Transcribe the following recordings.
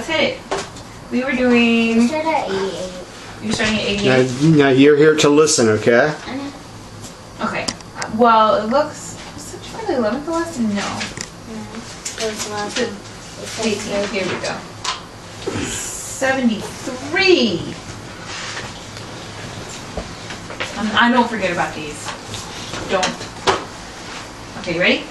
let's hit it. We were doing... We started at 88. You're starting at 88? Now you're here to listen, okay? I know. Okay. Well, it looks... Was it for the 11th lesson? No. It was the last one. 18. Here we go. 73. I don't forget about these. Don't. Okay, you ready?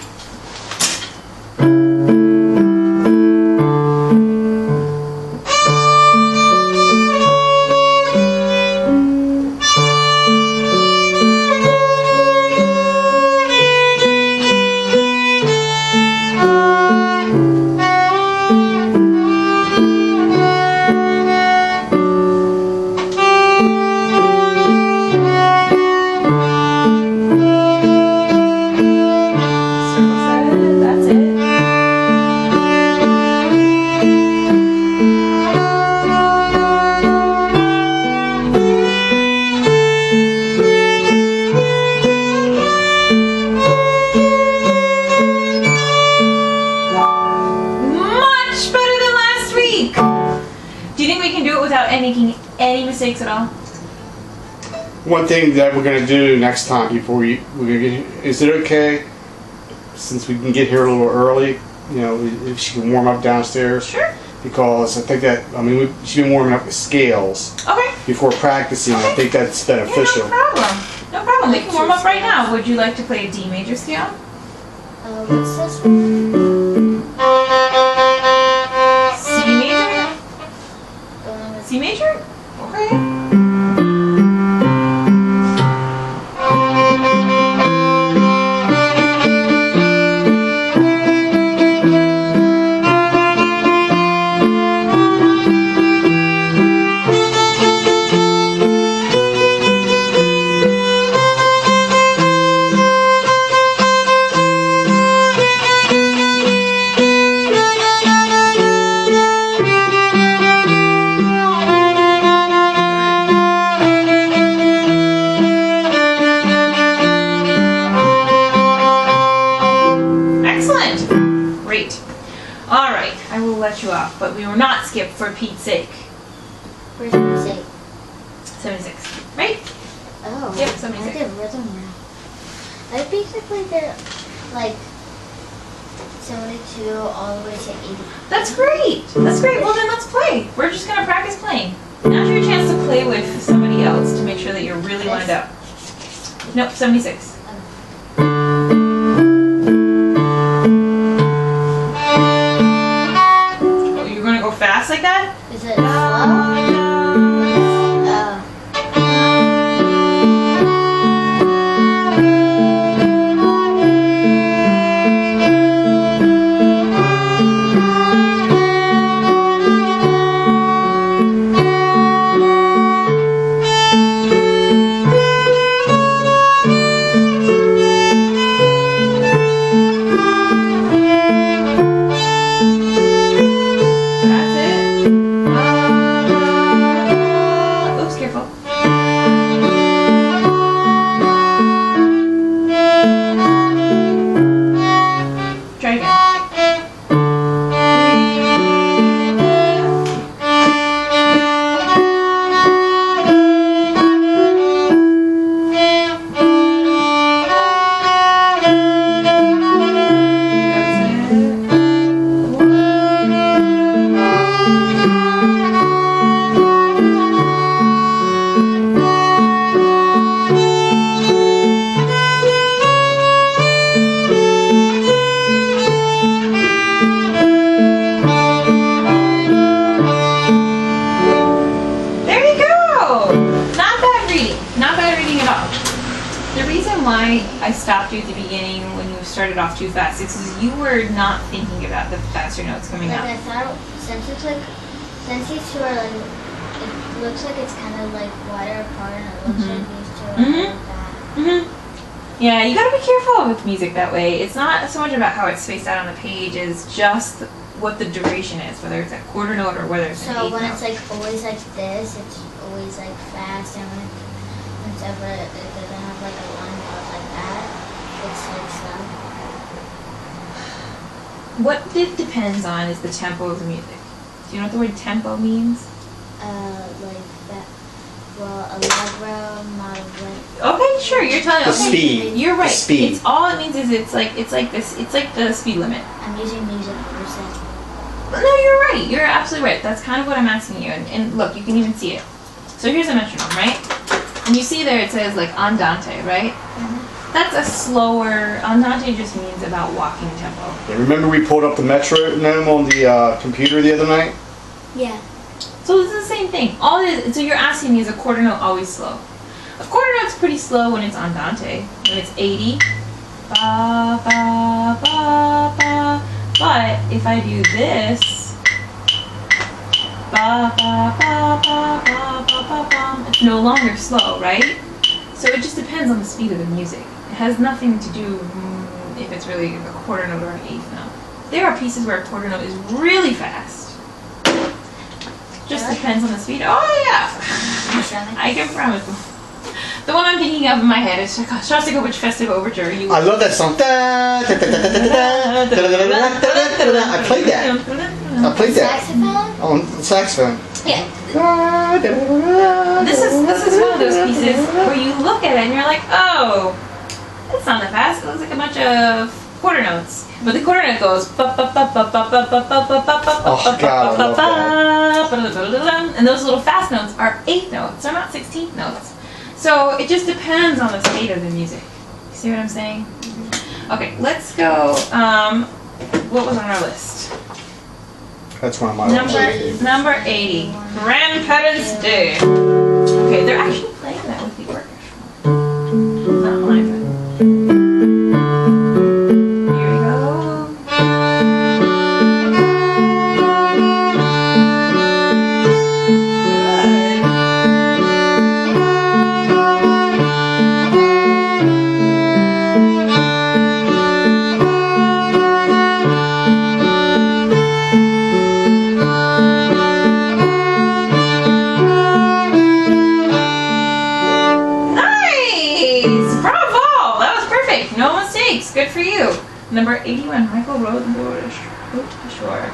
Making any mistakes at all? One thing that we're gonna do next time before we're gonna get, is it okay since we can get here a little early? You know, if she can warm up downstairs. Sure. Because I think that she's been warming up the scales. Okay. Before practicing, okay. I think that's beneficial. Yeah, no problem. No problem. We can warm up right now. Would you like to play a D major scale? What's this one? C major? C major? Okay. You off, but we were not skipped for Pete's sake. Where's the sake? 76, right? Oh. Yep, 76. I did rhythm now. I basically did like 72 all the way to 80. That's great. That's great. Well then let's play. We're just gonna practice playing. Now's your chance to play with somebody else to make sure that you're really lined up. Nope, 76. Fast like that? Is it slow? I stopped you at the beginning when you started off too fast. It's because you were not thinking about the faster notes coming out. I thought since these two are like, it looks like it's kind of like wider apart, and it looks like these two are like that. Yeah, you gotta be careful with music that way. It's not so much about how it's spaced out on the page, it's just what the duration is, whether it's a quarter note or whether it's an eighth note. So when it's like always like this, it's always like fast, and whenever it doesn't have like a line out like that, it's like slow. What it depends on is the tempo of the music. Do you know what the word tempo means? Like that. Well, allegro, moderate. Okay, sure. You're telling The okay. speed. You're right. The speed. It's all it means is it's like this. It's like the speed limit. I'm using music percent. No, you're right. You're absolutely right. That's kind of what I'm asking you. And look, you can even see it. So here's a metronome, right? And you see there it says like andante, right? That's a slower. Andante just means about walking tempo. Yeah, remember we pulled up the metronome on the computer the other night? Yeah. So this is the same thing. All it is, so you're asking me, is a quarter note always slow? A quarter note's pretty slow when it's andante, when it's 80. Ba, ba, ba, ba. But if I do this, ba, ba, ba, ba, ba, ba, ba, ba, it's no longer slow, right? So it just depends on the speed of the music. It has nothing to do if it's really a quarter note or an eighth note. There are pieces where a quarter note is really fast. Just depends on the speed. Oh yeah, I can promise. The one I'm thinking of in my head is Shostakovich Festive Overture. I love that song. I played that. I played that Saxophone? on the saxophone. Yeah. This is one of those pieces where you look at it and you're like, oh, that's not that fast. It looks like a bunch of quarter notes. But the quarter note goes and those little fast notes are eighth notes. They're not 16th notes. So it just depends on the speed of the music. You see what I'm saying? Okay, let's go. What was on our list? That's one of my Number 80. Grandparents' Day. Okay, they're actually playing that with the orchestra. Not mine, but. Here we go. Good for you. Number 81, Michael Rodenbush. Sure.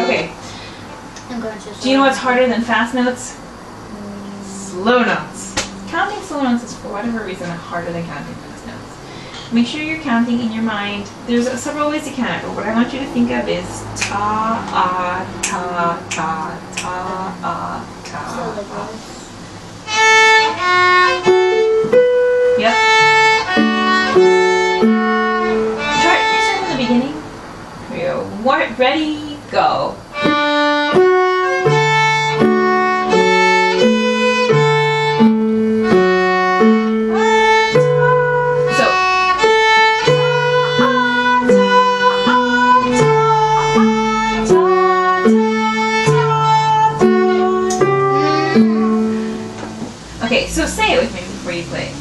Okay. Do you know what's harder than fast notes? Slow notes. Counting slow notes is, for whatever reason, harder than counting fast notes. Make sure you're counting in your mind. There's several ways to count it, but what I want you to think of is ta, ah, ta, ta, ta, ah, ta, ah. Yep. Can you start from the beginning? Here we go. Ready, go. Okay, so say it with me before you play.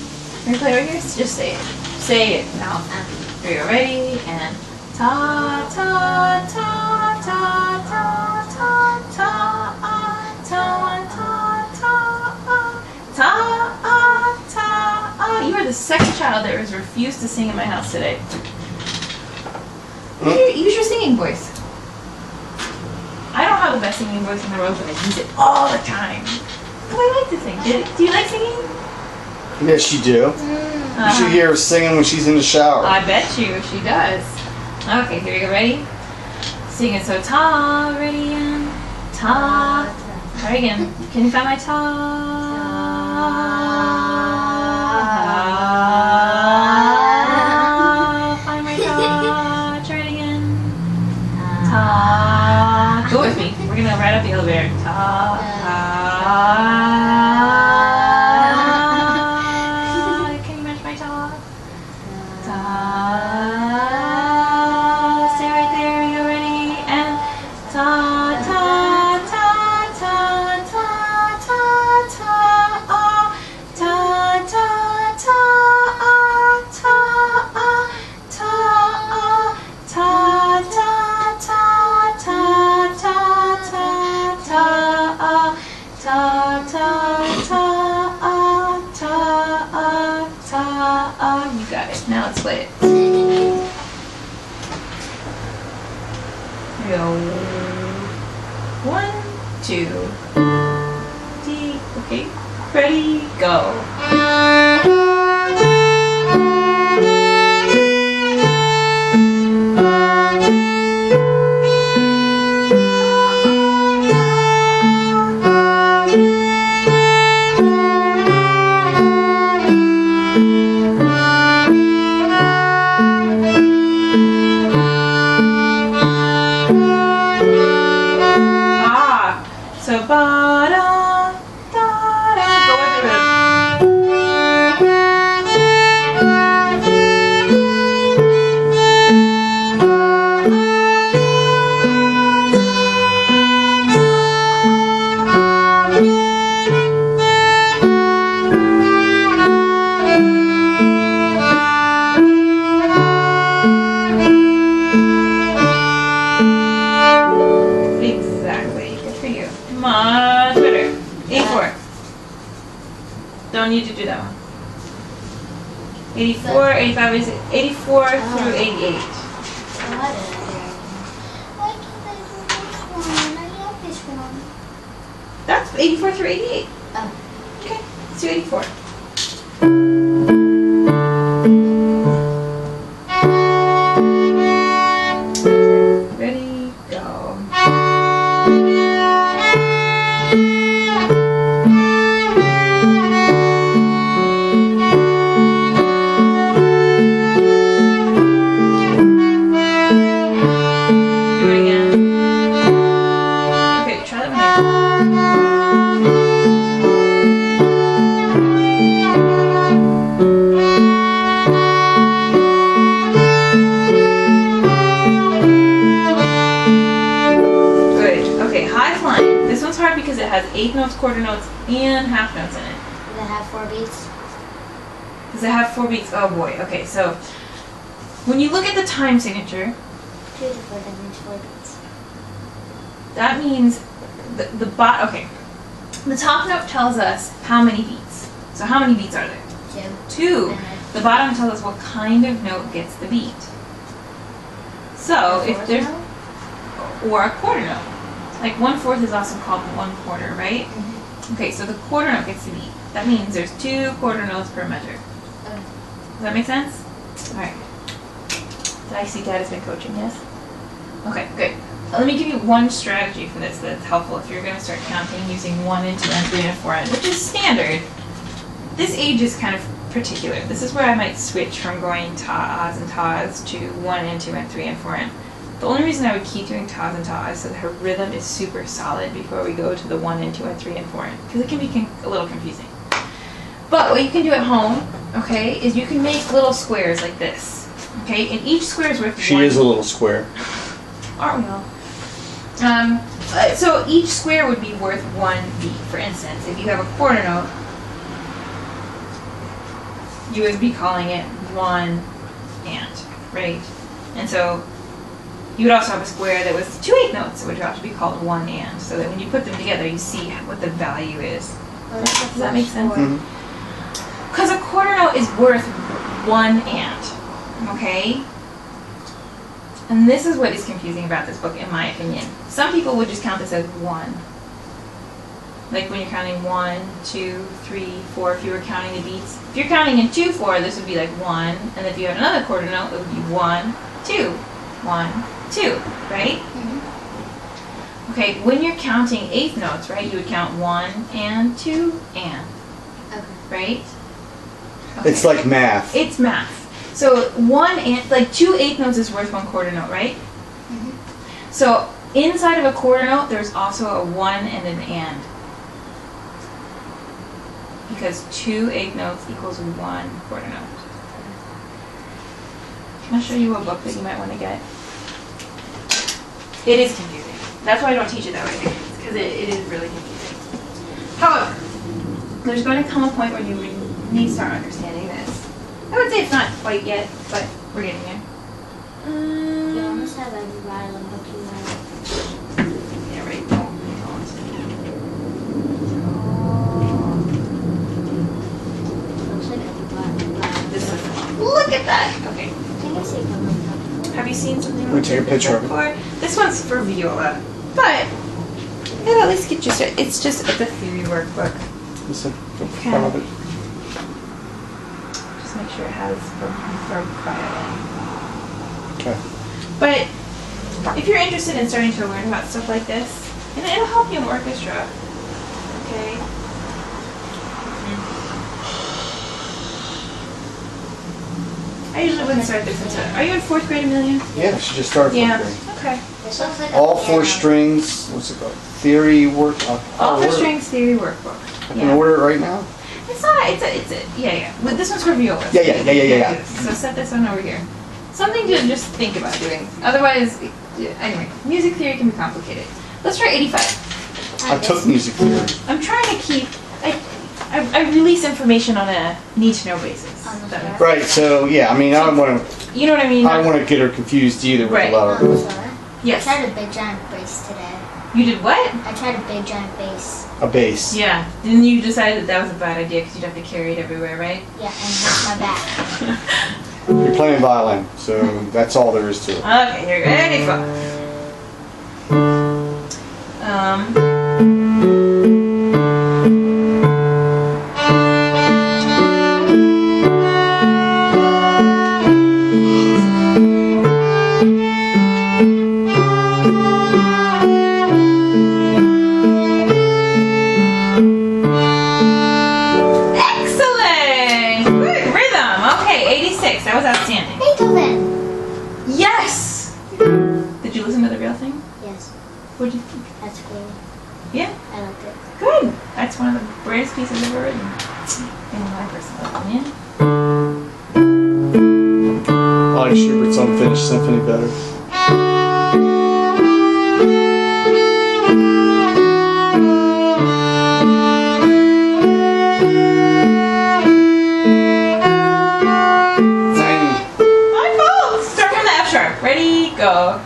Can you play right here? Just say it. Say it now. Here you go. Ready? And ta ta ta ta ta ta ta ta ta ta ta. You are the second child that was refused to sing in my house today. Use your singing voice. I don't have the best singing voice in the world, but I use it all the time. I like to sing. Do you like singing? Yes, you do. You should hear her singing when she's in the shower. I bet you she does. Okay, here we go. Ready? Sing it. So ta, ready, and ta. Try again. Can you find my ta? Find my ta. Try it again. Ta. Go with me. We're gonna ride up the elevator. Ta. Can you match my ta? Ta. Stay right there. You ready? And ta ta ta ta ta ta ta ta ta ta ta ta ta ta ta ta Here we go. 1, 2. D. Okay. Ready, go. So ba da da da. Go with the rhythm. Exactly. Good for you. Much better. 84. Don't need to do that one. 84, 85 is 84 through 88. Why can't I do this one? I love this one. That's 84 through 88. Oh. Okay, let's do 84. Ready, go. Do it again. Okay, try that one again. Good. Okay, high flying. This one's hard because it has 8 notes, quarter notes, and half notes in it. Does it have 4 beats? Does it have 4 beats? Oh boy. Okay, so when you look at the time signature, 2 to 4, that means 4 beats. that means okay. The top note tells us how many beats. So how many beats are there? 2. 2. The bottom tells us what kind of note gets the beat. So if there's or a quarter note, like 1/4 is also called 1/4, right? Okay, so the quarter note gets the beat. That means there's 2 quarter notes per measure. Does that make sense? All right. Did I see Dad has been coaching? Yes. Okay, good. Let me give you one strategy for this that's helpful if you're going to start counting using 1 and 2 and 3 and 4 and, which is standard. This age is kind of particular. This is where I might switch from going tas and tas to 1 and 2 and 3 and 4 and. The only reason I would keep doing tas and tas is so that her rhythm is super solid before we go to the 1 and 2 and 3 and 4 and, because it can be a little confusing. But what you can do at home, okay, is you can make little squares like this, okay, and each square is worth She 1. is a little square. Aren't we all? So each square would be worth 1 beat. For instance, if you have a quarter note, you would be calling it 1 and, right? And so you would also have a square that was 2 8 notes, which would have to be called 1 and, so that when you put them together, you see what the value is. Does that make sense? Because a quarter note is worth 1 and, okay? And this is what is confusing about this book, in my opinion. Some people would just count this as 1. Like when you're counting 1, 2, 3, 4, if you were counting the beats. If you're counting in 2, 4, this would be like 1. And if you had another quarter note, it would be 1, 2, 1, 2, right? Okay, when you're counting 8th notes, right, you would count 1 and 2 and, right? Okay. It's like math. It's math. So 1 and, like 2 8th notes is worth 1 quarter note, right? So inside of a quarter note, there's also a 1 and an and. Because 2 8th notes equals 1 quarter note. Can I show you a book that you might want to get? It is confusing. That's why I don't teach it that way, because it is really confusing. However, there's going to come a point where you need to start understanding this. I would say it's not quite yet, but we're getting there. You almost have every violin book you have. Yeah, right. Oh, Looks like every violin. this is, look at that. Okay. Can you see them? Have you seen something Let me take a picture of it. before? This one's for viola, but it'll at least get you started. It's just the theory workbook. Listen, Okay. I love it. Just make sure it has for violin. Okay. But if you're interested in starting to learn about stuff like this, and it'll help you in orchestra, okay? I usually wouldn't start this until. Are you in 4th grade, Emilia? Yeah, she just started Yeah. 4th grade. Okay. This looks like All a 4 piano. strings. What's it called? Theory work. All for strings theory workbook. I can order it right now. It's not. It's a. Yeah. Well, this one's for viola. Yeah. So set this one over here. Something to just think about doing. Otherwise, anyway, music theory can be complicated. Let's try 85. I took music theory. I'm trying to keep. I release information on a need-to-know basis. On the That makes- Right. So yeah, I mean, I don't want to. You know what I mean? I don't want to get her confused either with Right. a lot of. Sorry. Yes. I tried a big giant bass today. You did what? I tried a big giant bass. A bass. Yeah. Then you decided that was a bad idea because you'd have to carry it everywhere, right? Yeah, and hurt my back. You're playing violin, so that's all there is to it. Okay, here we go. 85. Excellent! Good rhythm. Okay, 86. That was outstanding. Beethoven! Yes! Did you listen to the real thing? Yes, What did you think? that's cool. Yeah? I liked it. Good. That's one of the greatest pieces ever written. In my personal opinion. I like Schubert's Unfinished Symphony better. My fault! Start from the F sharp. Ready, go.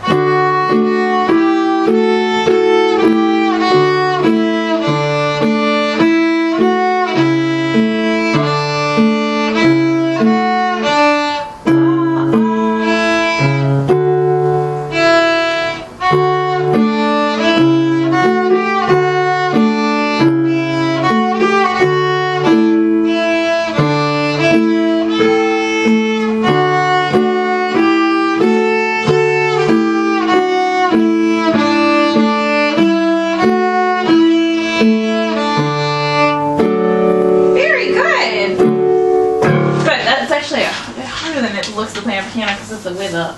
Looks to play on piano because it's the way the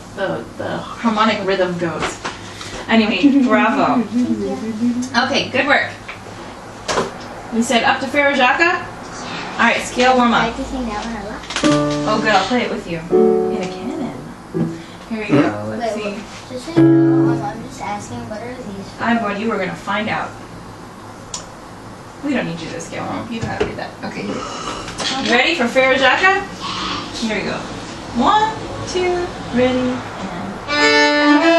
harmonic rhythm goes. Anyway, bravo. Okay, good work. You said up to Farajaka? Alright, scale warm up. Practicing that one a lot. Oh good, I'll play it with you. In a canon. Here we go, let's see. Just so you know, I'm just asking, what are these? I'm bored, you were gonna find out. We don't need you to scale warm up, you know how to do that. Okay. You ready for Farajaka? Here we go. 1, 2, ready, and...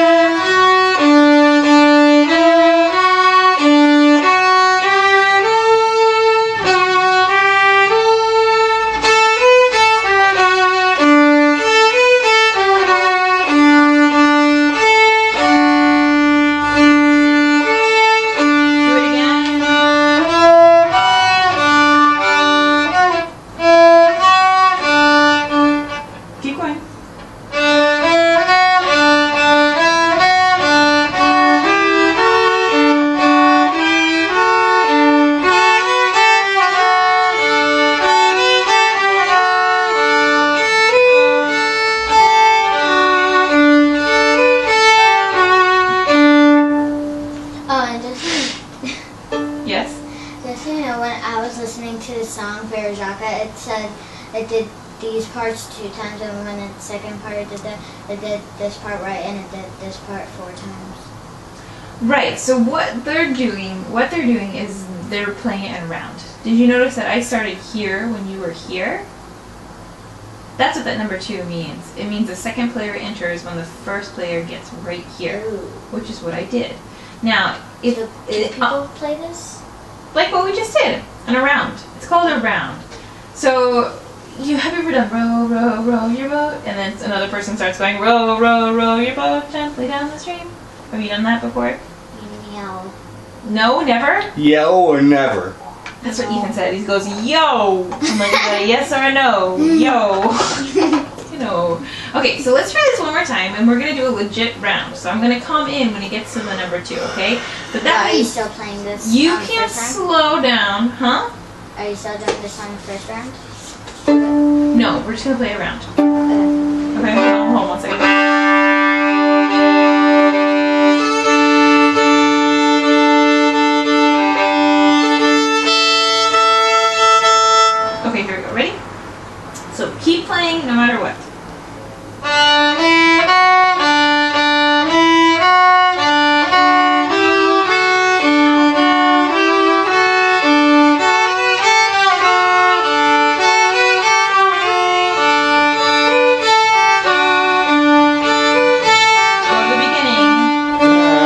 It said it did these parts 2 times, and when the second part it did this part right, and it did this part 4 times. Right, so what they're doing is they're playing it in round. Did you notice that I started here when you were here? That's what that number 2 means. It means the second player enters when the first player gets right here, Ooh. which is what I did. Now, if So do people play this? like what we just did, in a round. It's called a round. So you have ever done row, row, row your boat, and then another person starts going row, row, row your boat gently down the stream. Have you done that before? No. No, never? Yo or never? That's what Ethan said. He goes, yo! I'm like, yes or no? Yo! You know. Okay, so let's try this one more time, and we're going to do a legit round. So I'm going to come in when it gets to the number 2, okay? But that Are you means still playing this? you on the can't first round? slow down. Huh? Are you still doing this on the first round? No, we're just going to play a round. Okay. Okay, hold on 1 second. Okay, here we go. Ready? So keep playing no matter what. Go to the beginning.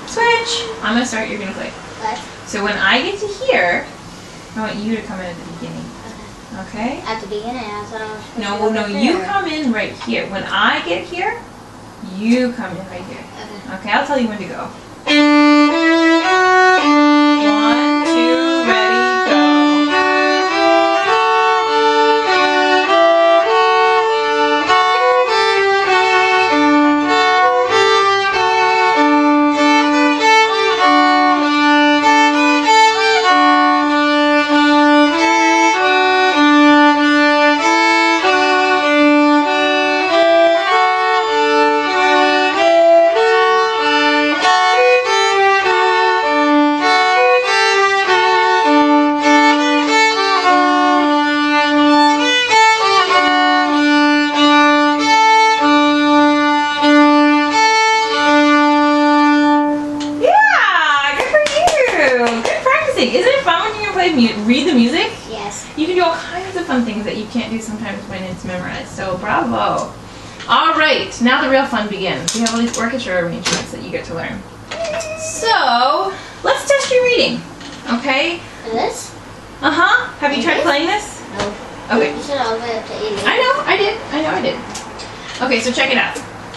Switch. I'm gonna start. You're gonna play. What? So when I get to here, I want you to come in at the beginning. Okay? At the beginning, I thought I was supposed to No, go no, right you there. come in right here. When I get here, you come in right here. Okay. Okay, I'll tell you when to go. 1, 2, ready, go. Yeah, good for you. Good practicing. Isn't it fun when you can play read the music? Yes. You can do all kinds of fun things that you can't do sometimes when it's memorized. So bravo. All right, now the real fun begins. We have all these orchestra arrangements that you get to learn. So let's test your reading. Okay? This? Uh-huh. Have you tried playing this? No. Okay. You said all the way up to 88. I know, I did. Okay, so check it out.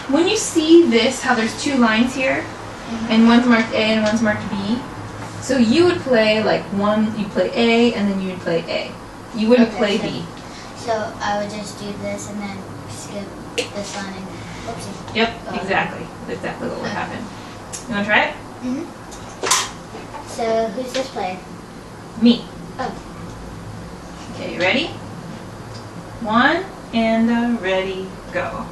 When you see this, how there's 2 lines here, and one's marked A and one's marked B, so you would play like you play A and then you would play A. You wouldn't Okay, play so- B. So I would just do this and then skip this line and oopsie. Yep, exactly. That's exactly what would happen. You want to try it? So who's this player? Me. Oh. Okay, you ready? 1 and ready, go.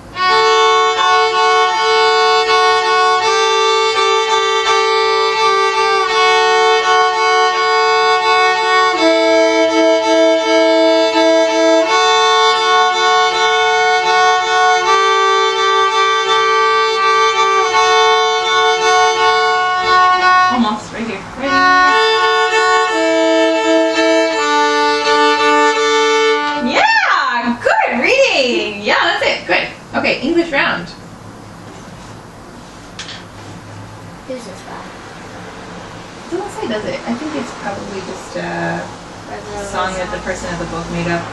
Almost, right here. Ready? Yeah, good reading. Yeah, that's it. Good. Okay, English round. Who's this guy? It doesn't say, does it? I think it's probably just a Regular song that the song. person at the book made up.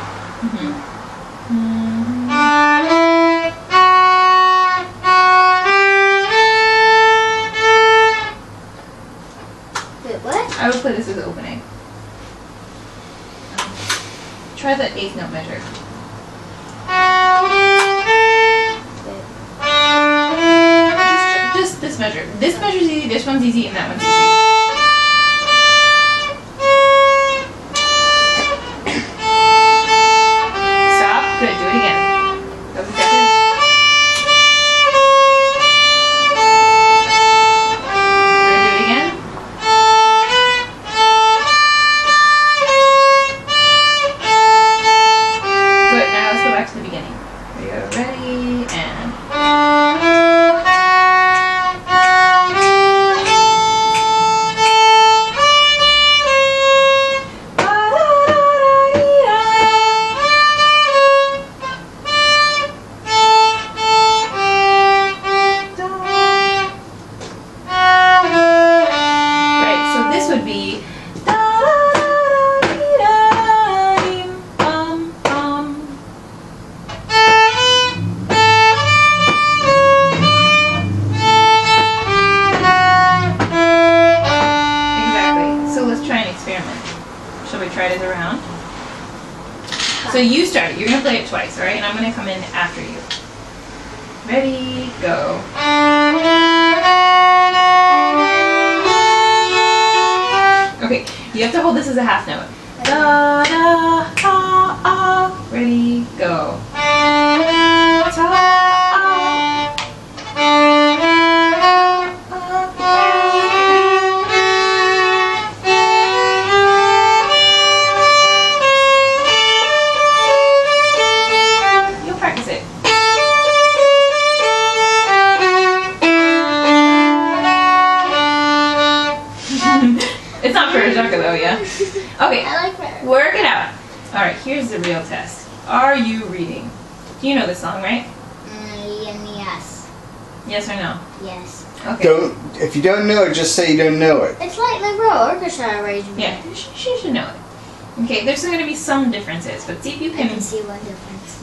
Wait, what? I would play this as opening. Try the 8th note measure. Just this measure. This measure's easy, this one's easy, and that one's easy. Stop. Good. Do it again. That was exactly. We're gonna do it again. Good. Now let's go back to the beginning. Here we go. Ready and. So you start it. You're going to play it twice, alright? And I'm going to come in after you. Ready, go. Okay, you have to hold this as a half note. Da, da, ah, ah. Ready, go. Ta, you'll practice it. It's not Persiaka though, yeah? Okay, I like her. work it out. Alright, here's the real test. Are you reading? You know this song, right? Yes. Yes or no? Yes. Okay. If you don't know it, just say you don't know it. It's like liberal orchestra arrangement. Yeah, she should know it. Okay, there's going to be some differences, but see if you I can... can see one difference.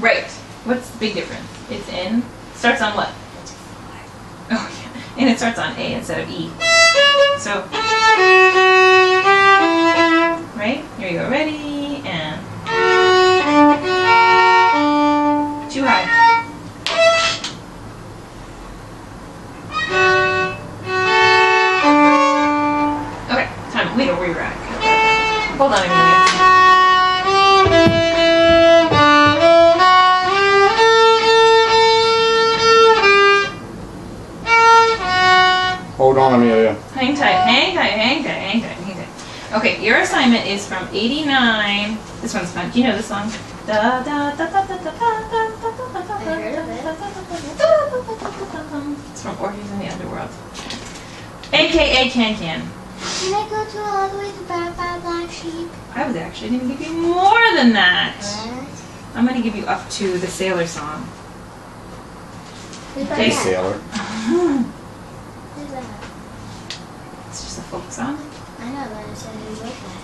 Right. What's the big difference? It's in... Starts on what? Oh, yeah. And it starts on A instead of E. So... Right? Here you go. Ready, and... Too high. Okay, time. Wait, we're right. Hold on, Emilia. Hold on, Emilia. Hang tight, hang tight, hang tight, hang tight, hang tight. Okay, your assignment is from 89. This one's fun. Do you know this song? Da da da da da da da da da I heard of it. It's from Orpheus in the Underworld. AKA Can Can. Can I go to all the way to Black Sheep? I was actually going to give you more than that. What? I'm going to give you up to the Sailor song. Who's Okay. that? Sailor. Who's that? It's just a folk song. I know, but I said who wrote that.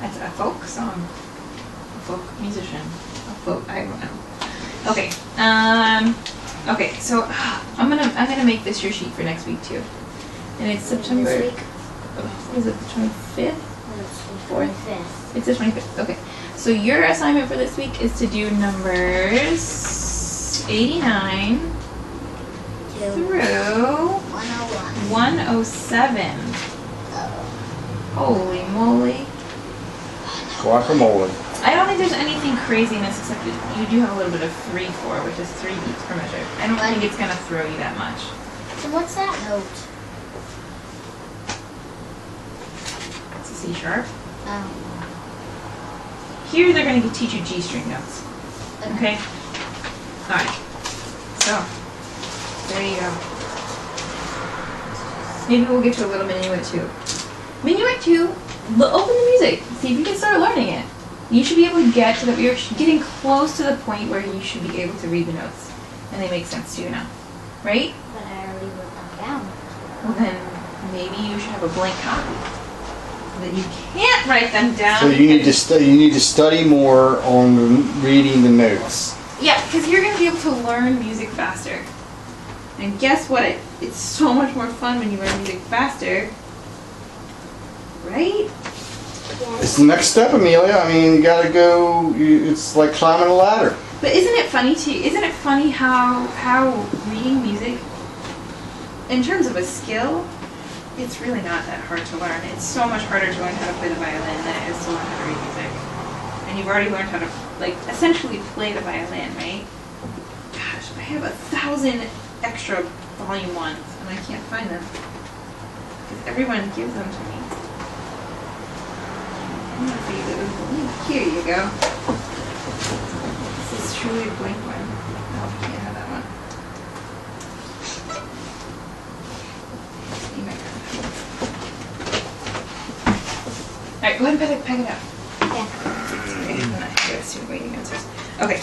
That's a folk song. A folk musician. A folk, I don't know. Okay. Okay, so I'm gonna make this your sheet for next week too. And it's September. This week? Is it the 25th? Fourth. 5th. It's the 25th. Okay. So your assignment for this week is to do numbers 89 through 101. 107. Holy moly. Guacamole. I don't think there's anything crazy in this except that you do have a little bit of 3/4, which is 3 beats per measure. I don't think it's gonna throw you that much. So what's that note? It's a C sharp. Oh. Here they're gonna teach you G string notes. Okay? Alright. So, there you go. Maybe we'll get to a little minuet too. Minuet 2, open the music. See if you can start learning it. You should be able to get to you're getting close to the point where you should be able to read the notes. And they make sense to you now. Right? But I already wrote them down. Well then, maybe you should have a blank copy. So that you can't write them down. So you need to study. You need to study more on reading the notes. Yeah, because you're going to be able to learn music faster. And guess what? It's so much more fun when you learn music faster. Right? It's the next step, Emilia. I mean, you gotta go. It's like climbing a ladder. But isn't it funny too? Isn't it funny how reading music, in terms of a skill, it's really not that hard to learn. It's so much harder to learn how to play the violin than it is to learn how to read music. And you've already learned how to, like, essentially play the violin, right? Gosh, I have 1,000 extra volume ones, and I can't find them because everyone gives them to me. I'm gonna see if it was blank. Here you go. This is truly a blank one. Oh, I can't have that one. You might have it. Alright, go ahead and pack it up. Yeah. Okay, I'm gonna go to student waiting answers. Okay.